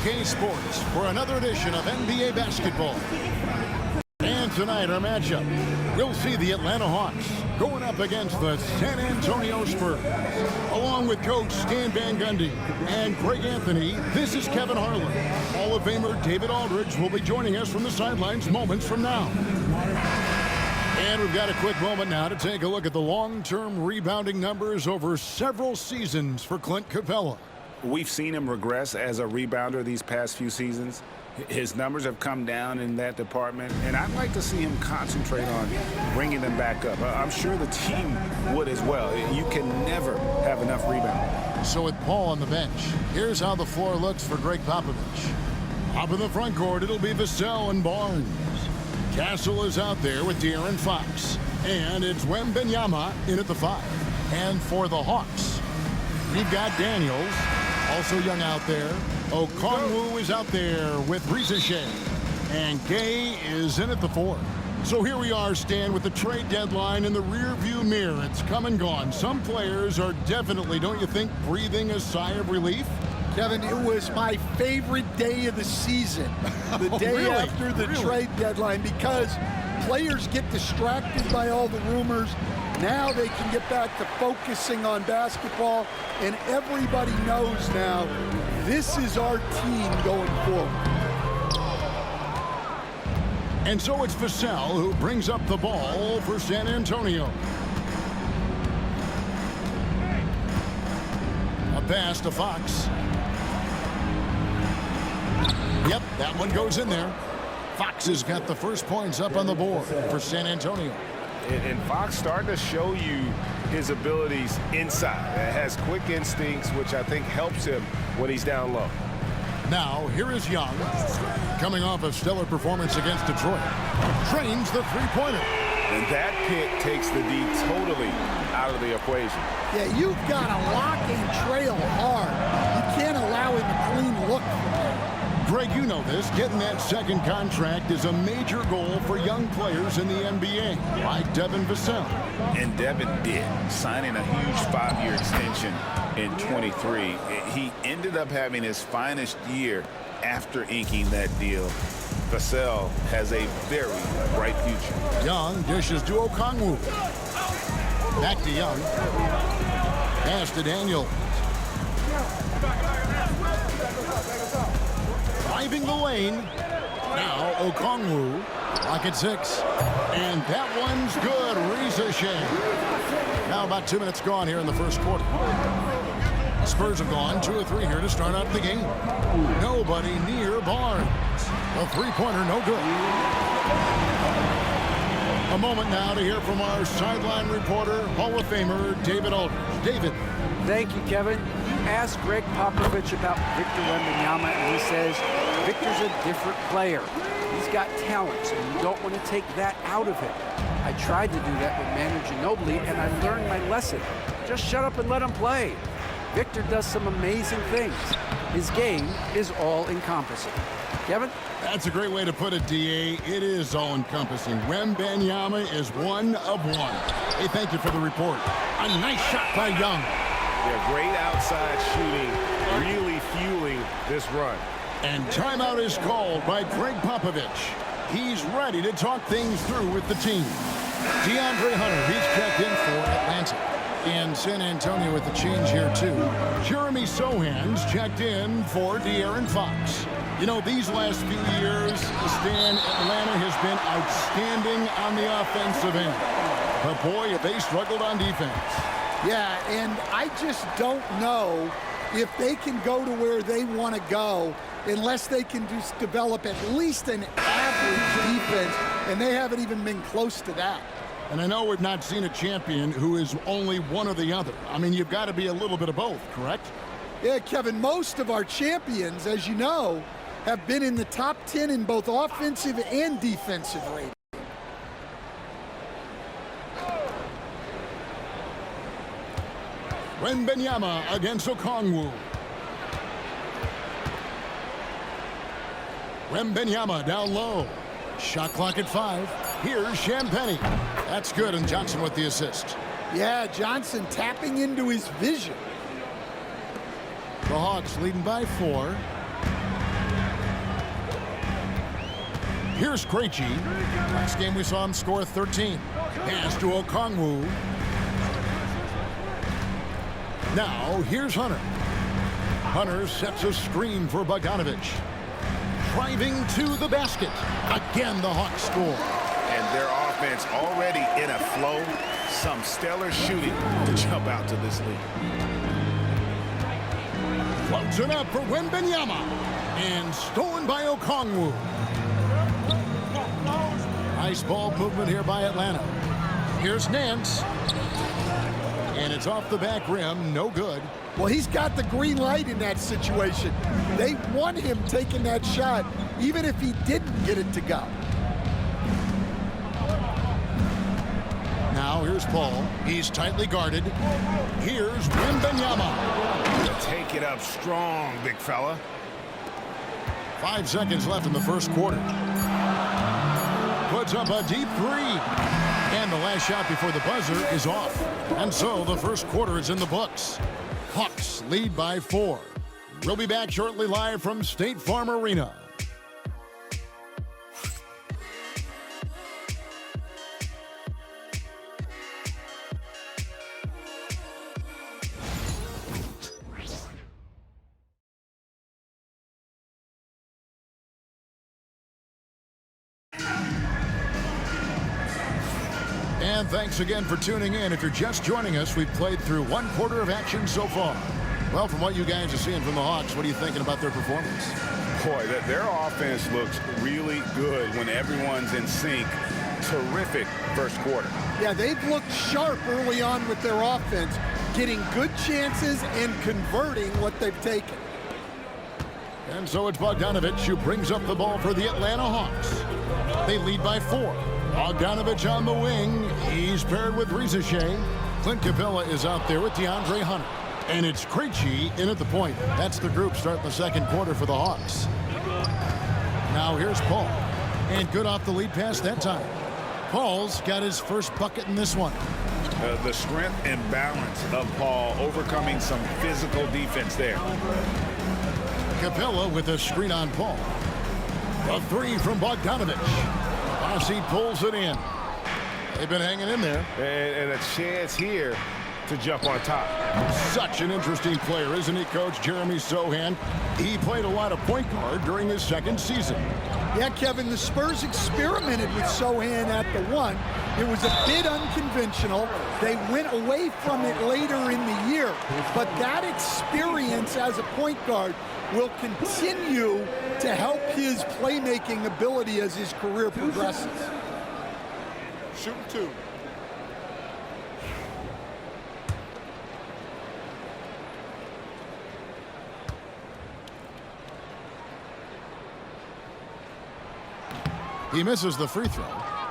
2K Sports for another edition of NBA basketball. And tonight our matchup, we'll see the Atlanta Hawks going up against the San Antonio Spurs. Along with Coach Stan Van Gundy and Greg Anthony, this is Kevin Harlan. Hall of Famer David Aldridge will be joining us from the sidelines moments from now. And we've got a quick moment now to take a look at the long-term rebounding numbers over several seasons for Clint Capella. We've seen him regress as a rebounder these past few seasons. His numbers have come down in that department, and I'd like to see him concentrate on bringing them back up. I'm sure the team would as well. You can never have enough rebound. So with Paul on the bench, here's how the floor looks for Greg Popovich. Up in the front court, it'll be Vassell and Barnes. Castle is out there with De'Aaron Fox. And it's Wembanyama in at the 5. And for the Hawks, we've got Daniels, also young out there. Okongwu is out there with Rizichet. And Gay is in at the 4. So here we are, Stan, with the trade deadline in the rearview mirror. It's come and gone. Some players are definitely, don't you think, breathing a sigh of relief? Kevin, it was my favorite day of the season, the day really? after the trade deadline, because players get distracted by all the rumors. Now they can get back to focusing on basketball, and everybody knows now this is our team going forward. And so it's Vassell who brings up the ball for San Antonio. A pass to Fox. Yep, that one goes in there. Fox has got the first points up on the board for San Antonio. And Fox starting to show you his abilities inside. Has quick instincts, which I think helps him when he's down low. Now, here is Young, coming off a stellar performance against Detroit. Trains the three-pointer. And that pick takes the D totally out of the equation. Yeah, you've got to lock and trail hard. You can't allow him a clean look from there. Greg, you know this. Getting that second contract is a major goal for young players in the NBA, like Devin Vassell. And Devin did, signing a huge 5-year extension in 23. He ended up having his finest year after inking that deal. Vassell has a very bright future. Young dishes to Okongwu. Back to Young. Pass to Daniels. Driving the lane. Now Okongwu. Lock at 6. And that one's good. Rizichet. Now about 2 minutes gone here in the first quarter. Spurs have gone 2 of 3 here to start out the game. Nobody near Barnes. A three-pointer, no good. A moment now to hear from our sideline reporter, Hall of Famer David Aldridge. David. Thank you, Kevin. Ask Greg Popovich about Victor Wembanyama, and he says Victor's a different player. He's got talents, and you don't want to take that out of him. I tried to do that with Manu Ginobili, and I learned my lesson. Just shut up and let him play. Victor does some amazing things. His game is all-encompassing. Kevin? That's a great way to put it, D.A. It is all-encompassing. Wembanyama is one of one. Hey, thank you for the report. A nice shot by Young. Yeah, great outside shooting, really fueling this run. And timeout is called by Greg Popovich. He's ready to talk things through with the team. DeAndre Hunter, he's checked in for Atlanta. And San Antonio with the change here, too. Jeremy Sohan's checked in for De'Aaron Fox. You know, these last few years, Stan, Atlanta has been outstanding on the offensive end. But, boy, have they struggled on defense. Yeah, and I just don't know if they can go to where they want to go unless they can just develop at least an average defense, and they haven't even been close to that. And I know we've not seen a champion who is only one or the other. I mean, you've got to be a little bit of both, correct? Yeah, Kevin, most of our champions, as you know, have been in the top 10 in both offensive and defensive rating. Wembanyama against Okongwu. Wembanyama down low. Shot clock at 5. Here's Champagnie. That's good, and Johnson with the assist. Yeah, Johnson tapping into his vision. The Hawks leading by 4. Here's Krejci. Last game we saw him score 13. Pass to Okongwu. Now here's Hunter. Hunter sets a screen for Bogdanovich. Driving to the basket. Again, the Hawks score. And their offense already in a flow. Some stellar shooting to jump out to this lead. Floats it up for Wembanyama. And stolen by Okongwu. Nice ball movement here by Atlanta. Here's Nance. And it's off the back rim. No good. Well, he's got the green light in that situation. They want him taking that shot, even if he didn't get it to go. Now here's Paul. He's tightly guarded. Here's Wembanyama. Take it up strong, big fella. 5 seconds left in the first quarter. Puts up a deep three. And the last shot before the buzzer is off. And so the first quarter is in the books. Hawks lead by 4. We'll be back shortly live from State Farm Arena. And thanks again for tuning in. If you're just joining us, we've played through 1 quarter of action so far. Well, from what you guys are seeing from the Hawks, what are you thinking about their performance? Boy, their offense looks really good when everyone's in sync. Terrific first quarter. Yeah, they've looked sharp early on with their offense, getting good chances and converting what they've taken. And so it's Bogdanovich who brings up the ball for the Atlanta Hawks. They lead by 4. Bogdanovich on the wing. He's paired with Rizichet. Clint Capella is out there with DeAndre Hunter. And it's Krejci in at the point. That's the group starting the second quarter for the Hawks. Now here's Paul. And good off the lead pass that time. Paul's got his first bucket in this one. The strength and balance of Paul overcoming some physical defense there. Capella with a screen on Paul. A three from Bogdanovich. He pulls it in. They've been hanging in there. And a chance here to jump on top. Such an interesting player, isn't he, Coach Jeremy Sohan? He played a lot of point guard during his second season. Yeah, Kevin, the Spurs experimented with Sohan at the 1. It was a bit unconventional. They went away from it later in the year. But that experience as a point guard will continue to help his playmaking ability as his career progresses. Shooting 2. He misses the free throw.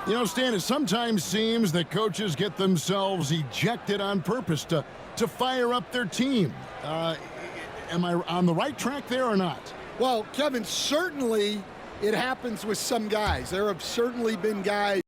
You know, Stan, it sometimes seems that coaches get themselves ejected on purpose to fire up their team. Am I on the right track there or not? Well, Kevin, certainly it happens with some guys. There have certainly been guys,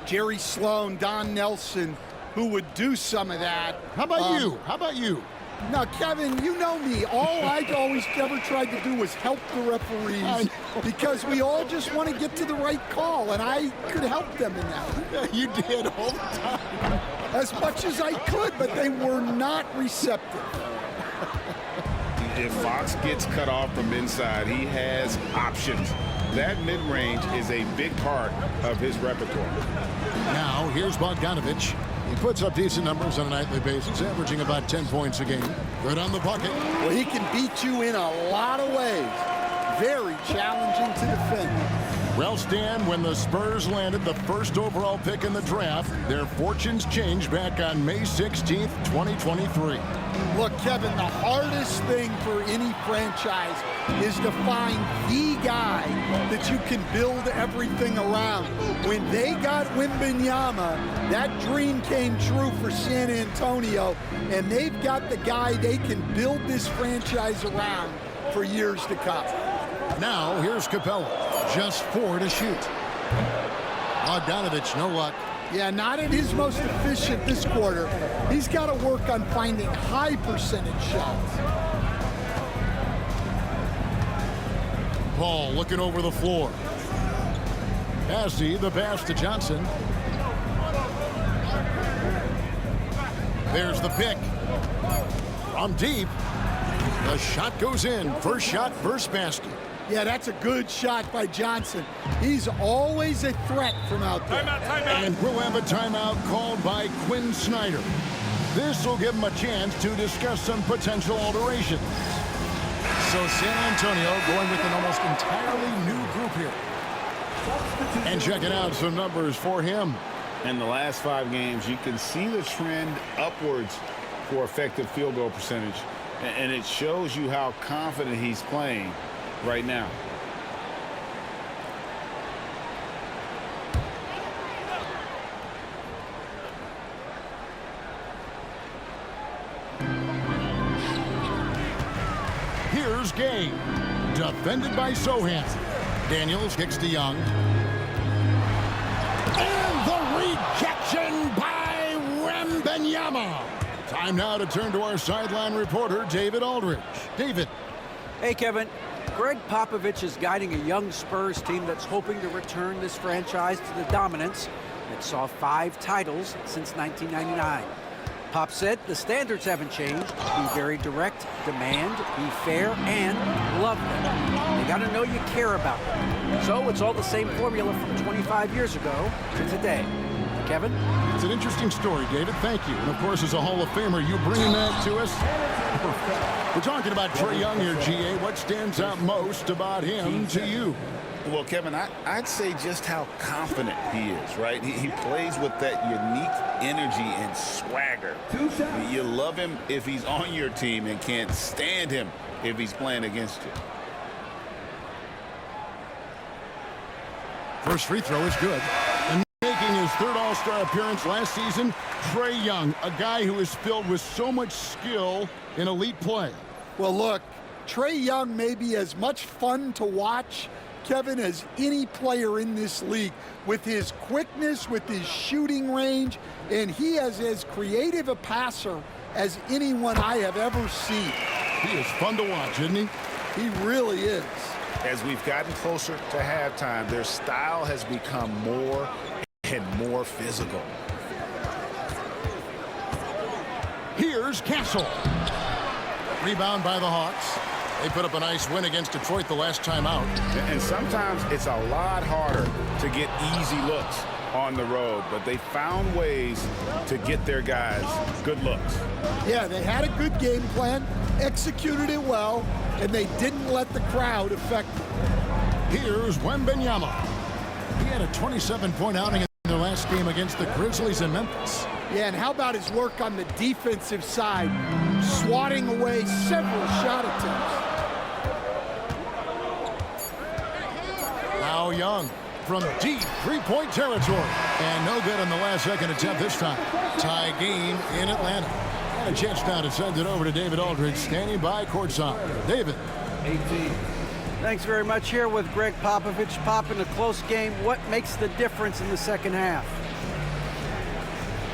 Jerry Sloan, Don Nelson, who would do some of that. How about you? How about you? Now, Kevin, you know me. All I always ever tried to do was help the referees because we all just want to get to the right call, and I could help them in that. Yeah, you did all the time. As much as I could, but they were not receptive. If Fox gets cut off from inside, he has options. That mid-range is a big part of his repertoire. Now, here's Bogdanovich. He puts up decent numbers on a nightly basis, averaging about 10 points a game. Good on the bucket. Well, he can beat you in a lot of ways. Very challenging to defend. Well, Stan, when the Spurs landed the first overall pick in the draft, their fortunes changed back on May 16th, 2023. Look, Kevin, the hardest thing for any franchise is to find the guy that you can build everything around. When they got Wembanyama, that dream came true for San Antonio, and they've got the guy they can build this franchise around for years to come. Now, here's Capella. Just 4 to shoot. Bogdanovich, no luck. Yeah, not at his most efficient this quarter. He's got to work on finding high percentage shots. Paul looking over the floor. Passy, the pass to Johnson. There's the pick. From deep, the shot goes in. First shot, first basket. Yeah, that's a good shot by Johnson. He's always a threat from out there. Timeout. And we'll have a timeout called by Quinn Snyder. This will give him a chance to discuss some potential alterations. So San Antonio going with an almost entirely new group here. And checking out some numbers for him. In the last 5 games, you can see the trend upwards for effective field goal percentage. And it shows you how confident he's playing right now. Here's Gay. Defended by Sohan. Daniels kicks to Young. And the rejection by Wembanyama. Time now to turn to our sideline reporter, David Aldridge. David. Hey, Kevin. Greg Popovich is guiding a young Spurs team that's hoping to return this franchise to the dominance that saw 5 titles since 1999. Pop said the standards haven't changed. Be very direct, demand, be fair, and love them. They got to know you care about them. So it's all the same formula from 25 years ago to today. Kevin? It's an interesting story, David. Thank you. And, of course, as a Hall of Famer, you bringing that to us. We're talking about Trae Young here, GA. What stands out most about him to you? Well, Kevin, I'd say just how confident he is, right? He plays with that unique energy and swagger. You love him if he's on your team and can't stand him if he's playing against you. First free throw is good. And making his 3rd All-Star appearance last season, Trae Young, a guy who is filled with so much skill in elite play. Well, look, Trae Young may be as much fun to watch, Kevin, as any player in this league, with his quickness, with his shooting range, and he is as creative a passer as anyone I have ever seen. He is fun to watch, isn't he? He really is. As we've gotten closer to halftime, their style has become more and more physical. Here's Castle. Rebound by the Hawks. They put up a nice win against Detroit the last time out. And sometimes it's a lot harder to get easy looks on the road, but they found ways to get their guys good looks. Yeah, they had a good game plan, executed it well, and they didn't let the crowd affect them. Here's Wembanyama. He had a 27-point outing in their last game against the Grizzlies in Memphis. Yeah, and how about his work on the defensive side, swatting away several shot attempts. Now Young from deep 3-point territory. And no good on the last second attempt this time. Tie game in Atlanta. And a chance now to send it over to David Aldridge, standing by courtside. David. 18. Thanks very much. Here with Greg Popovich. Pop, in a close game, what makes the difference in the second half?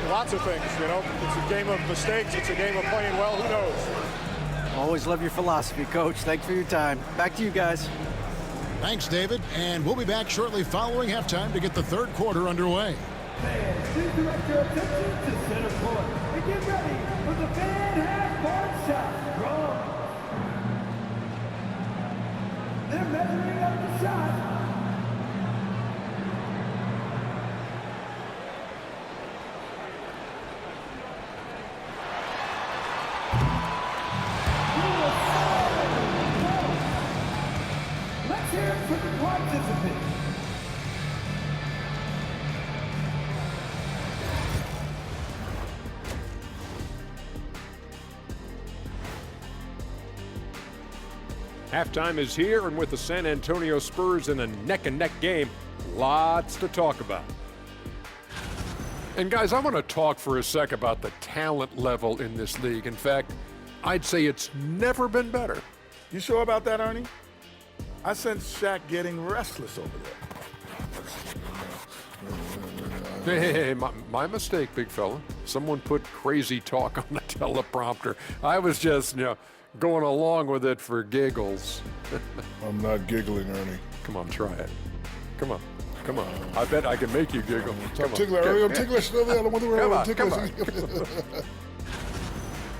Lots of things, you know. It's a game of mistakes. It's a game of playing well. Who knows? Always love your philosophy, Coach. Thanks for your time. Back to you guys. Thanks, David. And we'll be back shortly following halftime to get the 3rd quarter underway. Fans, please direct your attention to center court and get ready for the fan half-court shot. Draw. They're measuring up the shot. Let's hear it for the participants. Halftime is here, and with the San Antonio Spurs in a neck-and-neck game, lots to talk about. And guys, I want to talk for a sec about the talent level in this league. In fact, I'd say it's never been better. You sure about that, Ernie? I sense Shaq getting restless over there. Hey, my mistake, big fella. Someone put crazy talk on the teleprompter. I was just, going along with it for giggles. I'm not giggling, Ernie. Come on, try it. Come on. Come on. I bet I can make you giggle. Come on. Tickler. I'm ticklish. I don't want to Come on.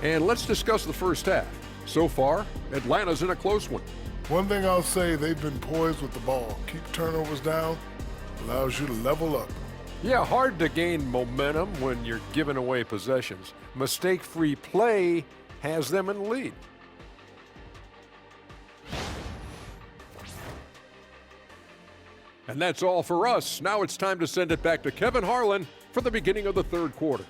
And let's discuss the first half. So far, Atlanta's in a close one. One thing I'll say, they've been poised with the ball. Keep turnovers down, allows you to level up. Yeah, hard to gain momentum when you're giving away possessions. Mistake-free play has them in the lead. And that's all for us. Now it's time to send it back to Kevin Harlan for the beginning of the third quarter.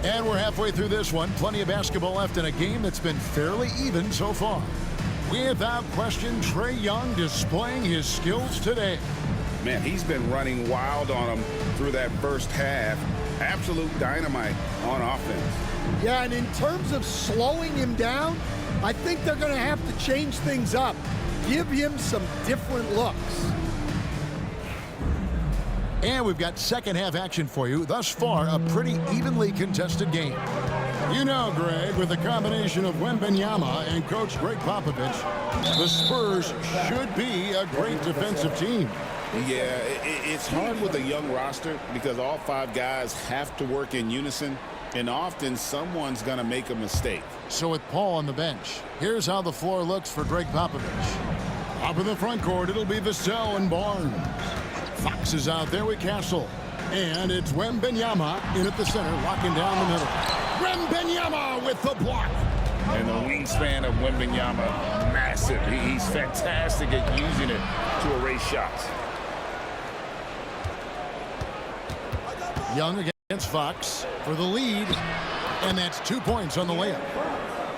And we're halfway through this one. Plenty of basketball left in a game that's been fairly even so far. Without question, Trae Young displaying his skills today. Man, he's been running wild on them through that first half. Absolute dynamite on offense. Yeah, and in terms of slowing him down, I think they're going to have to change things up. Give him some different looks. And we've got second half action for you. Thus far, a pretty evenly contested game. You know, Greg, with the combination of Wembanyama and Coach Greg Popovich, the Spurs should be a great defensive team. Yeah, it's hard with a young roster because all 5 guys have to work in unison, and often someone's going to make a mistake. So with Paul on the bench, here's how the floor looks for Greg Popovich. Up in the front court, it'll be Vassell and Barnes. Fox is out there with Castle. And it's Wembanyama in at the center, locking down the middle. Wembanyama with the block. And the wingspan of Wembanyama, massive. He's fantastic at using it to erase shots. Young against Fox for the lead. And that's 2 points on the layup.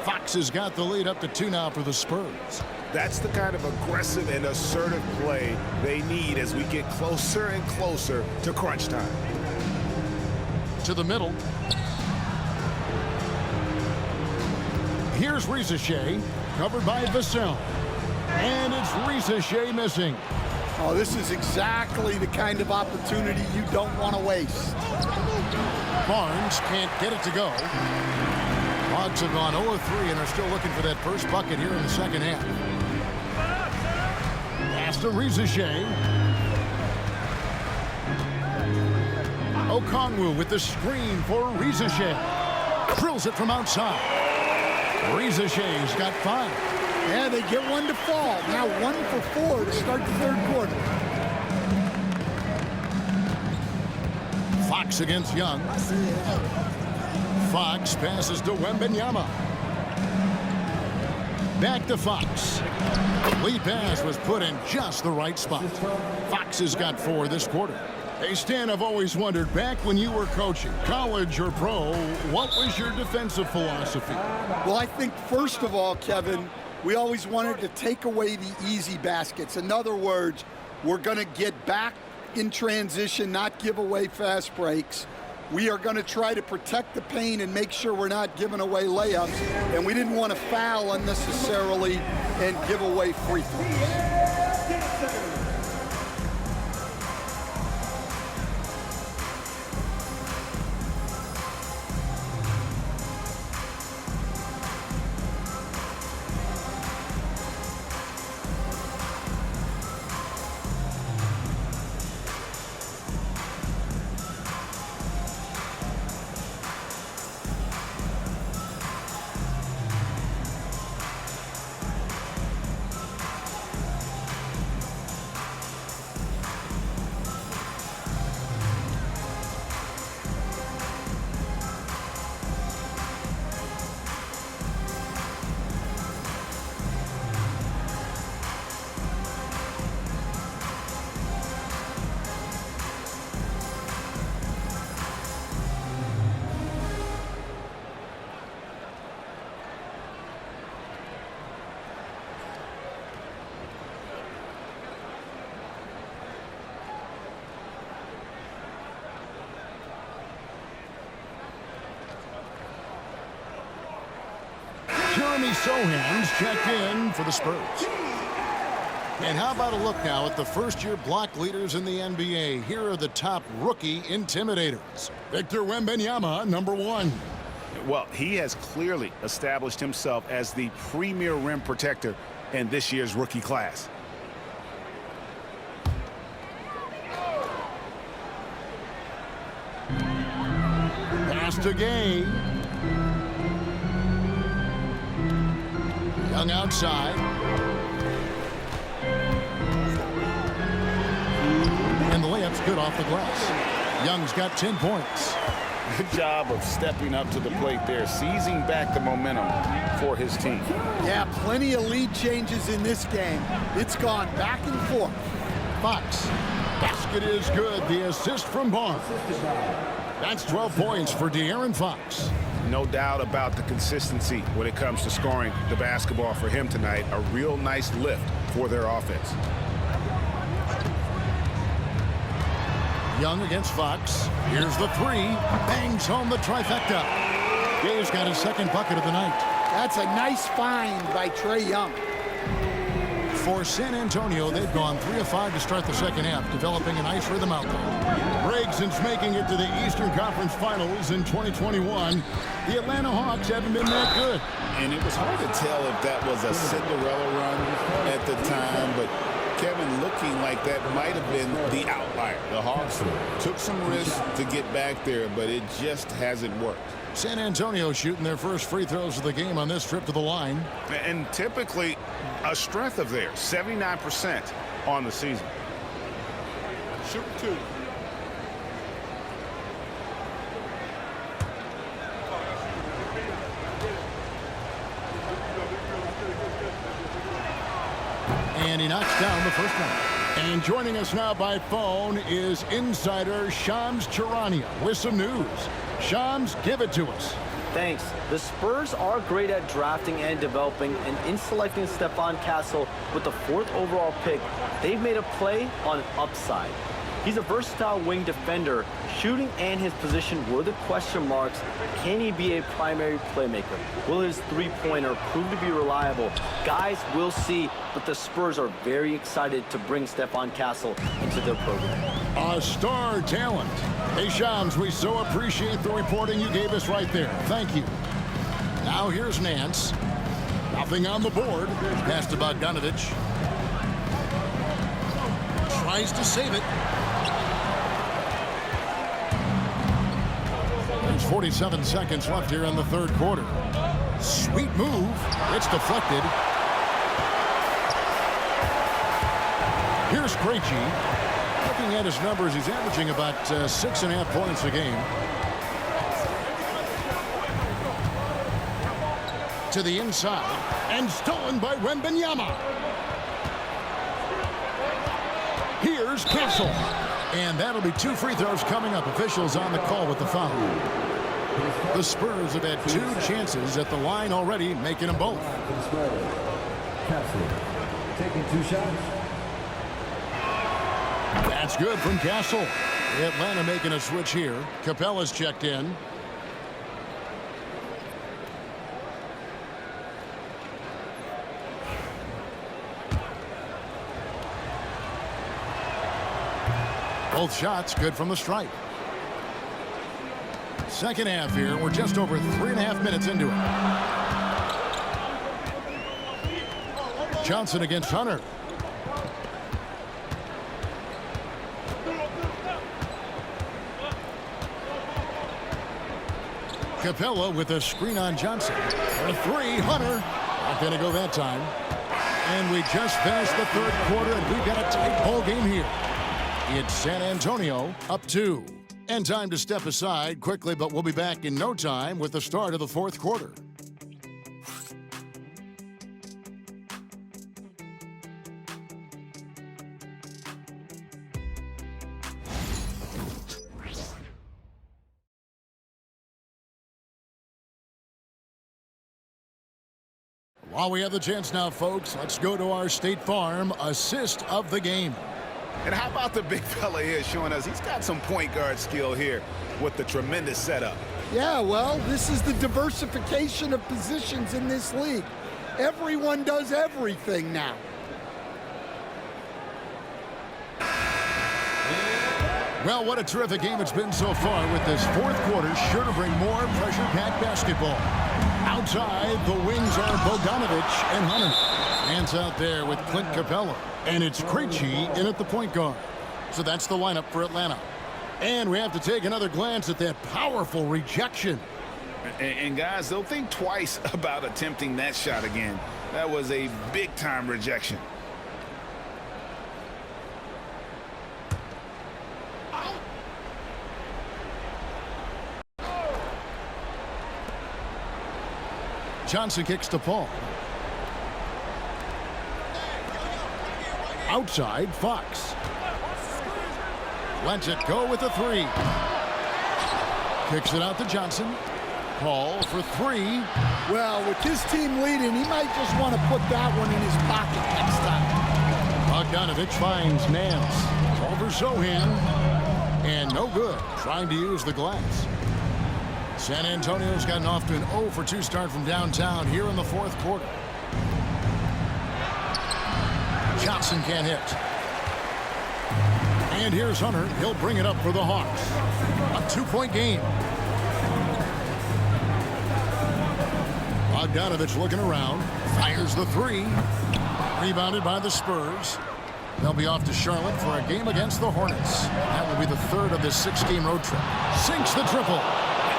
Fox has got the lead up to 2 now for the Spurs. That's the kind of aggressive and assertive play they need as we get closer and closer to crunch time. To the middle. Here's Rizachet, covered by Vassell. And it's Rizachet missing. Oh, this is exactly the kind of opportunity you don't want to waste. Barnes can't get it to go. Hogs have gone 0-3 and are still looking for that first bucket here in the second half. Pass to Rizachet. Okongwu with the screen for Rizachet. Drills it from outside. Rizachet's got 5. Yeah, they get one to fall. Now 1 for 4 to start the third quarter. Fox against Young. Fox passes to Wembanyama. Back to Fox. Lead pass was put in just the right spot. Fox has got 4 this quarter. Hey, Stan, I've always wondered, back when you were coaching, college or pro, what was your defensive philosophy? Well, I think first of all, Kevin, we always wanted to take away the easy baskets. In other words, we're going to get back in transition, not give away fast breaks. We are going to try to protect the paint and make sure we're not giving away layups. And we didn't want to foul unnecessarily and give away free throws. Jeremy Sohan's checked in for the Spurs. And how about a look now at the first-year block leaders in the NBA? Here are the top rookie intimidators. Victor Wembanyama, number 1. Well, he has clearly established himself as the premier rim protector in this year's rookie class. Pass to Gay. Young outside. And the layup's good off the glass. Young's got 10 points. Good job of stepping up to the plate there, seizing back the momentum for his team. Yeah, plenty of lead changes in this game. It's gone back and forth. Fox. Basket is good. The assist from Barnes. That's 12 points for De'Aaron Fox. No doubt about the consistency when it comes to scoring the basketball for him tonight. A real nice lift for their offense. Young against Fox. Here's the 3. Bangs home the trifecta. Gay's got his second bucket of the night. That's a nice find by Trae Young. For San Antonio, they've gone 3 of 5 to start the second half, developing a nice rhythm out there. Greg, since making it to the Eastern Conference Finals in 2021, the Atlanta Hawks haven't been that good. And it was hard to tell if that was a Cinderella run at the time, but Kevin, looking like that might have been the outlier. The Hawks took some risks to get back there, but it just hasn't worked. San Antonio shooting their first free throws of the game on this trip to the line. And typically a strength of theirs, 79% on the season. Shoot 2. And he knocks down the first one. And joining us now by phone is insider Shams Charania with some news. Shams, give it to us. Thanks. The Spurs are great at drafting and developing, and in selecting Stephon Castle with the 4th overall pick, they've made a play on upside. He's a versatile wing defender. Shooting and his position were the question marks. Can he be a primary playmaker? Will his three-pointer prove to be reliable? Guys, we'll see, but the Spurs are very excited to bring Stephon Castle into their program. A star talent. Hey, Shams, we so appreciate the reporting you gave us right there. Thank you. Now here's Nance. Nothing on the board. Pass to Bogdanovich. Tries to save it. There's 47 seconds left here in the third quarter. Sweet move. It's deflected. Here's Krejci. Looking at his numbers, he's averaging about 6.5 points a game. To the inside, and stolen by Wembanyama. Here's Castle. And that'll be 2 free throws coming up. Officials on the call with the foul. The Spurs have had 2 chances at the line already, making them both. Castle taking 2 shots. That's good from Castle. Atlanta making a switch here. Capella's checked in. Both shots good from the stripe. Second half here. We're just over 3.5 minutes into it. Johnson against Hunter. Capella with a screen on Johnson. For 3, Hunter. Not going to go that time. And we just finished the third quarter, and we've got a tight ball game here. It's San Antonio up 2. And time to step aside quickly, but we'll be back in no time with the start of the fourth quarter. While we have the chance now, folks, let's go to our State Farm assist of the game. And how about the big fella here showing us he's got some point guard skill here with the tremendous setup. Yeah, well, this is the diversification of positions in this league. Everyone does everything now. Well, what a terrific game it's been so far, with this fourth quarter sure to bring more pressure-packed basketball. Outside, the wings are Bogdanovich and Hunter. Hands out there with Clint Capella. And it's Krejci in at the point guard. So that's the lineup for Atlanta. And we have to take another glance at that powerful rejection. And guys, they'll think twice about attempting that shot again. That was a big-time rejection. Johnson kicks to Paul. Outside, Fox. Lets it go with a three. Kicks it out to Johnson. Paul for three. Well, with his team leading, he might just want to put that one in his pocket next time. Bogdanovich finds Nance. Over Sohan. And no good. Trying to use the glass. San Antonio's gotten off to an 0 for 2 start from downtown here in the fourth quarter. Johnson can't hit. And here's Hunter. He'll bring it up for the Hawks. A 2-point game. Bogdanovich looking around. Fires the three. Rebounded by the Spurs. They'll be off to Charlotte for a game against the Hornets. That will be the third of this 6-game road trip. Sinks the triple.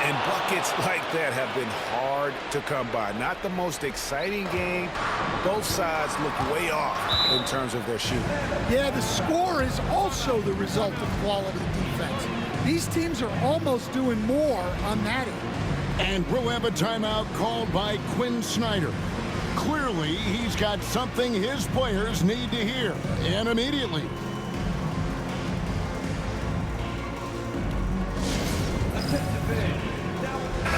And buckets like that have been hard to come by. Not the most exciting game. Both sides look way off in terms of their shooting. Yeah, the score is also the result of quality defense. These teams are almost doing more on that end. And we'll have a timeout called by Quinn Snyder. Clearly, he's got something his players need to hear, and immediately.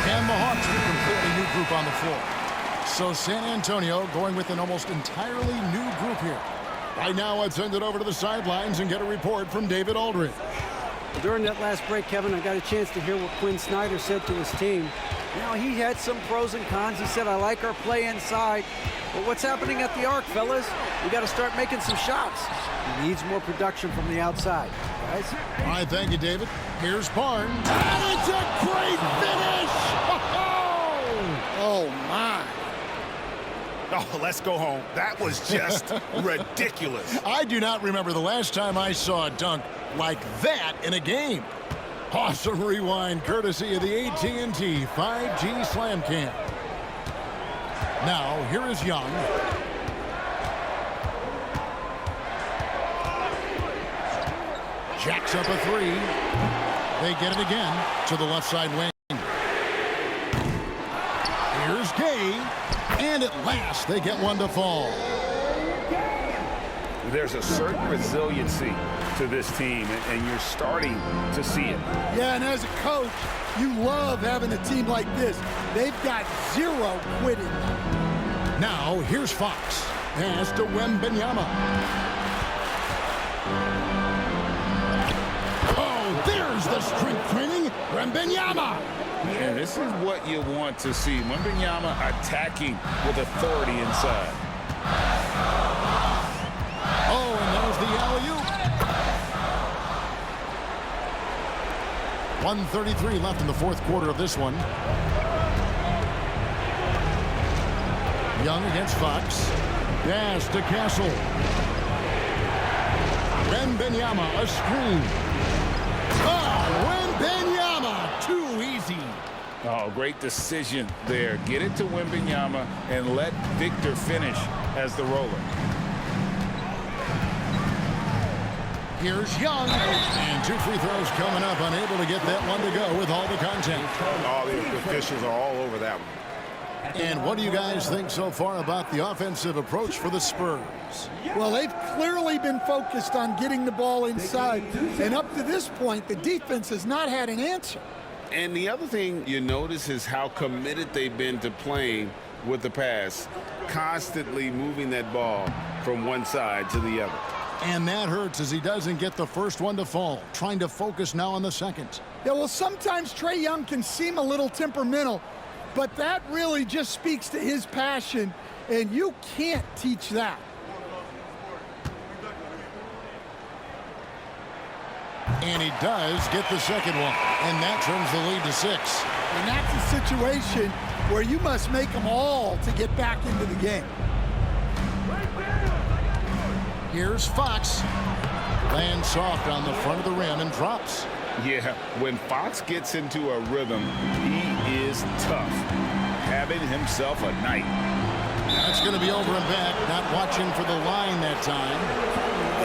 And the Hawks with a completely new group on the floor. So San Antonio going with an almost entirely new group here. Right now, let's send it over to the sidelines and get a report from David Aldridge. During that last break, Kevin, I got a chance to hear what Quinn Snyder said to his team. You know, he had some pros and cons. He said, I like our play inside. But what's happening at the arc, fellas? We got to start making some shots. He needs more production from the outside. Guys? All right, thank you, David. Here's Barnes. And it's a great finish! Oh, my. Oh, let's go home. That was just ridiculous. I do not remember the last time I saw a dunk like that in a game. Awesome rewind courtesy of the AT&T 5G Slam Cam. Now, here is Young. Jacks up a three. They get it again to the left side wing. Here's Gay. And at last, they get one to fall. There's a certain resiliency to this team, and you're starting to see it. Yeah, and as a coach, you love having a team like this. They've got zero quitting. Now, here's Fox. Pass to Wembanyama. Oh, there's the strength training. Wembanyama. And this is what you want to see. Wembanyama attacking with authority inside. Oh, and there's the alley-oop. 1:33 left in the fourth quarter of this one. Young against Fox. Pass to Castle. Wembanyama, a screen. Oh, Wembanyama, too easy. Oh, great decision there. Get it to Wembanyama and let Victor finish as the roller. Here's Young. And 2 free throws coming up. Unable to get that one to go with all the contact. All the officials are all over that one. And what do you guys think so far about the offensive approach for the Spurs? Well, they've clearly been focused on getting the ball inside. And up to this point, the defense has not had an answer. And the other thing you notice is how committed they've been to playing with the pass, constantly moving that ball from one side to the other. And that hurts as he doesn't get the first one to fall. Trying to focus now on the second. Yeah, well, sometimes Trae Young can seem a little temperamental, but that really just speaks to his passion, and you can't teach that. And he does get the second one. And that turns the lead to 6. And that's a situation where you must make them all to get back into the game. Here's Fox. Lands soft on the front of the rim and drops. Yeah, when Fox gets into a rhythm, he is tough. Having himself a night. That's going to be over and back. Not watching for the line that time.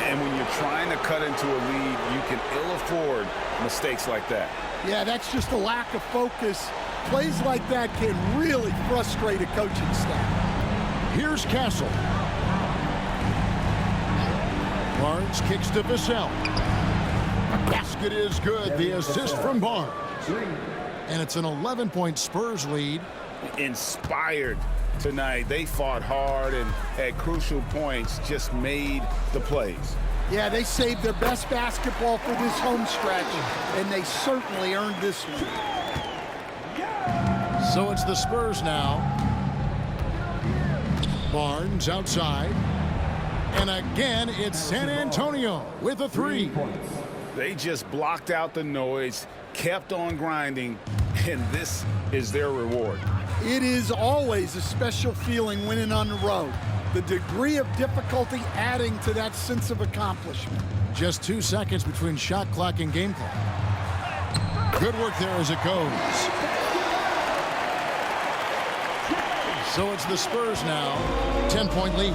And when you're trying to cut into a lead, you can ill afford mistakes like that. Yeah, that's just a lack of focus. Plays like that can really frustrate a coaching staff. Here's Castle. Barnes kicks to Vassell. Basket is good. The assist from Barnes. And it's an 11-point Spurs lead. Inspired tonight. They fought hard and at crucial points just made the plays. Yeah, they saved their best basketball for this home stretch, and they certainly earned this one. So it's the Spurs now. Barnes outside. And again, it's San Antonio with a 3. They just blocked out the noise, kept on grinding, and this is their reward. It is always a special feeling winning on the road. The degree of difficulty adding to that sense of accomplishment. Just 2 seconds between shot clock and game clock. Good work there as it goes. So it's the Spurs now. 10-point lead.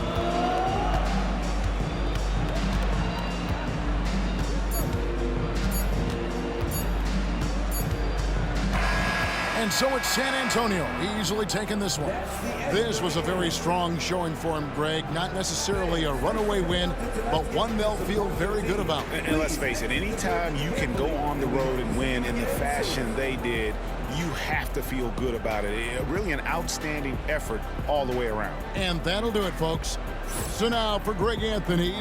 And so it's San Antonio easily taking this one. This was a very strong showing for him, Greg. Not necessarily a runaway win, but one they'll feel very good about. And let's face it, anytime you can go on the road and win in the fashion they did, you have to feel good about it. Really an outstanding effort all the way around. And that'll do it, folks. So now for Greg Anthony.